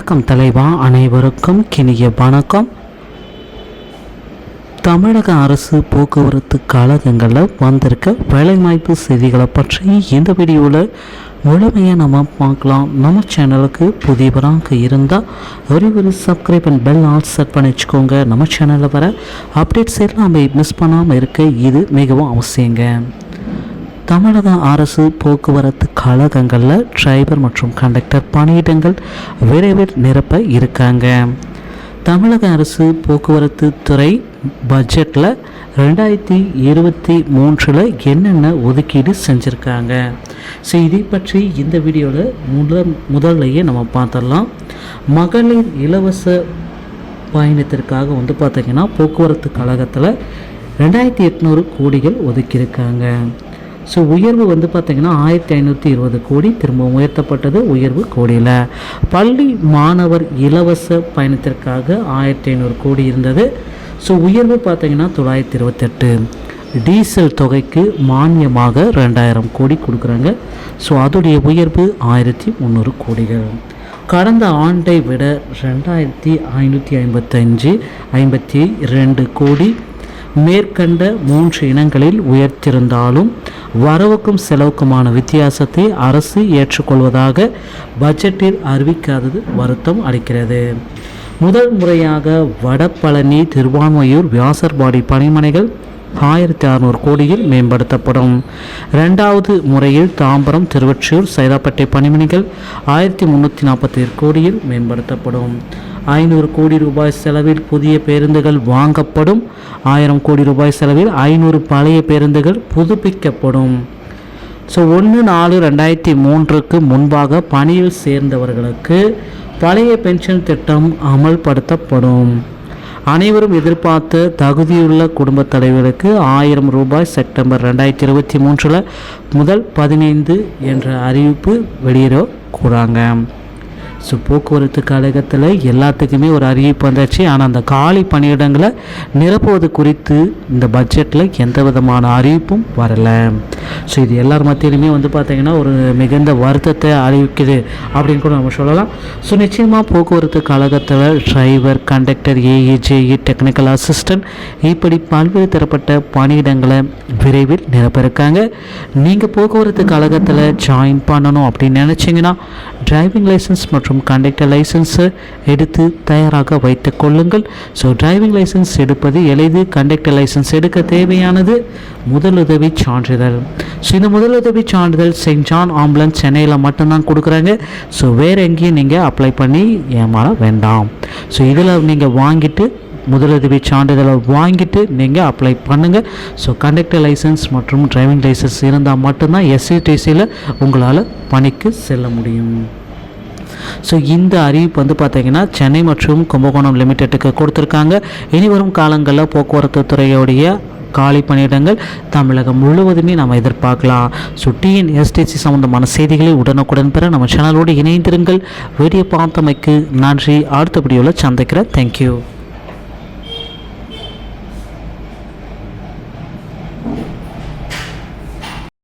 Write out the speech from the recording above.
வணக்கம் தலைவா, அனைவருக்கும் கிணிய வணக்கம். தமிழக அரசு போக்குவரத்து கழகங்களில் வந்திருக்க வேலைவாய்ப்பு செய்திகளை பற்றி இந்த வீடியோவில் முழுமையாக நம்ம பார்க்கலாம். நம்ம சேனலுக்கு புதியவராக இருந்தால் ஒரு subscribe and bell all set பண்ணி வச்சுக்கோங்க. நம்ம சேனலில் வர அப்டேட்ஸ் எல்லாமே மிஸ் பண்ணாமல் இருக்க இது மிகவும் அவசியங்க. தமிழக அரசு போக்குவரத்து கழகங்களில் டிரைவர் மற்றும் கண்டக்டர் பணியிடங்கள் விரைவில் நிரப்ப இருக்காங்க. தமிழக அரசு போக்குவரத்து துறை பட்ஜெட்டில் 2023 என்னென்ன ஒதுக்கீடு செஞ்சுருக்காங்க. ஸோ இதை பற்றி இந்த வீடியோவில் முதல்லையே நம்ம பார்த்துடலாம். மகளிர் இலவச பயணத்திற்காக பார்த்திங்கன்னா போக்குவரத்து கழகத்தில் 2800 கோடிகள் ஒதுக்கியிருக்காங்க. ஸோ உயர்வு பார்த்திங்கன்னா 1520 கோடி திரும்ப உயர்த்தப்பட்டது உயர்வு கோடியில். பள்ளி மாணவர் இலவச பயணத்திற்காக 1500 கோடி இருந்தது. ஸோ உயர்வு பார்த்திங்கன்னா 928. டீசல் தொகைக்கு மானியமாக 2000 கோடி கொடுக்குறாங்க. ஸோ அதோடைய உயர்வு 1300 கோடிகள். கடந்த ஆண்டை விட 2552 கோடி மேற்கண்ட 3 இனங்களில் உயர்த்திருந்தாலும் வரவுக்கும் செலவுக்குமான வித்தியாசத்தை அரசு ஏற்றுக்கொள்வதாக பட்ஜெட்டில் அறிவிக்காதது வருத்தம் அளிக்கிறது. முதல் முறையாக வடபழனி திருவான்மையூர் வியாசர்பாடி பணிமனைகள் 1600 கோடியில் மேம்படுத்தப்படும். இரண்டாவது முறையில் தாம்பரம் திருவொற்றியூர் சைதாப்பேட்டை பணிமனைகள் 1347 கோடியில் மேம்படுத்தப்படும். 500 கோடி ரூபாய் செலவில் புதிய பேருந்துகள் வாங்கப்படும். 1000 கோடி ரூபாய் செலவில் 500 பழைய பேருந்துகள் புதுப்பிக்கப்படும். ஸோ 1/4/2003 முன்பாக பணியில் சேர்ந்தவர்களுக்கு பழைய பென்ஷன் திட்டம் அமல்படுத்தப்படும். அனைவரும் எதிர்பார்த்த தகுதியுள்ள குடும்பத் தலைவர்களுக்கு 1000 ரூபாய் செப்டம்பர் 2023 முதல் 15 என்ற அறிவிப்பு வெளியிடக்கூடாங்க. ஸோ போக்குவரத்து கழகத்தில் எல்லாத்துக்குமே ஒரு அறிவிப்பு வந்துச்சு. ஆனால் அந்த காலி பணியிடங்களை நிரப்புவது குறித்து இந்த பட்ஜெட்டில் எந்த விதமான அறிவிப்பும் வரலை. ஸோ இது எல்லார் மத்தியிலுமே பார்த்திங்கன்னா ஒரு மிகுந்த வருத்தத்தை அறிவிக்குது அப்படின்னு கூட நம்ம சொல்லலாம். ஸோ நிச்சயமாக போக்குவரத்து கழகத்தில் driver, conductor, AE JE, technical assistant இப்படி பல்வேறு தரப்பட்ட பணியிடங்களை விரைவில் நிரப்ப இருக்காங்க. நீங்கள் போக்குவரத்து கழகத்தில் ஜாயின் பண்ணணும் அப்படின்னு நினச்சிங்கன்னா டிரைவிங் லைசன்ஸ் மற்றும் கண்டக்டர் லைசன்ஸை எடுத்து தயாராக வைத்துக் கொள்ளுங்கள். ஸோ டிரைவிங் லைசன்ஸ் எடுப்பது எளிது. கண்டக்டர் லைசன்ஸ் எடுக்க தேவையானது முதலுதவி சான்றிதழ். ஸோ இந்த முதலுதவி சான்றிதழ் செயின்ட் ஜான் ஆம்புலன்ஸ் சென்னையில் மட்டும்தான் கொடுக்குறாங்க. ஸோ வேறு எங்கேயும் நீங்கள் அப்ளை பண்ணி ஏமாற வேண்டாம். ஸோ இதில் நீங்கள் வாங்கிட்டு முதலுதவி சான்றிதழை வாங்கிட்டு நீங்கள் அப்ளை பண்ணுங்கள். ஸோ கண்டக்டர் லைசன்ஸ் மற்றும் டிரைவிங் லைசன்ஸ் இருந்தால் மட்டும்தான் எஸ்சிடிசியில் உங்களால் பணிக்கு செல்ல முடியும். ஸோ இந்த அறிவிப்பு பார்த்திங்கன்னா சென்னை மற்றும் கும்பகோணம் லிமிடெட்டுக்கு கொடுத்துருக்காங்க. இனி வரும் காலங்களில் போக்குவரத்து துறையோடைய காலி பணியிடங்கள் தமிழகம் முழுவதுமே நம்ம எதிர்பார்க்கலாம். ஸோ டிஎன்எஸ்டிசி சம்பந்தமான செய்திகளை உடனுக்குடன் பெற நம்ம சேனலோடு இணைந்திருங்கள். வீடியோ பார்த்தமைக்கு நன்றி. அடுத்த வீடியோவில் சந்திக்கிறேன். தேங்க்யூ.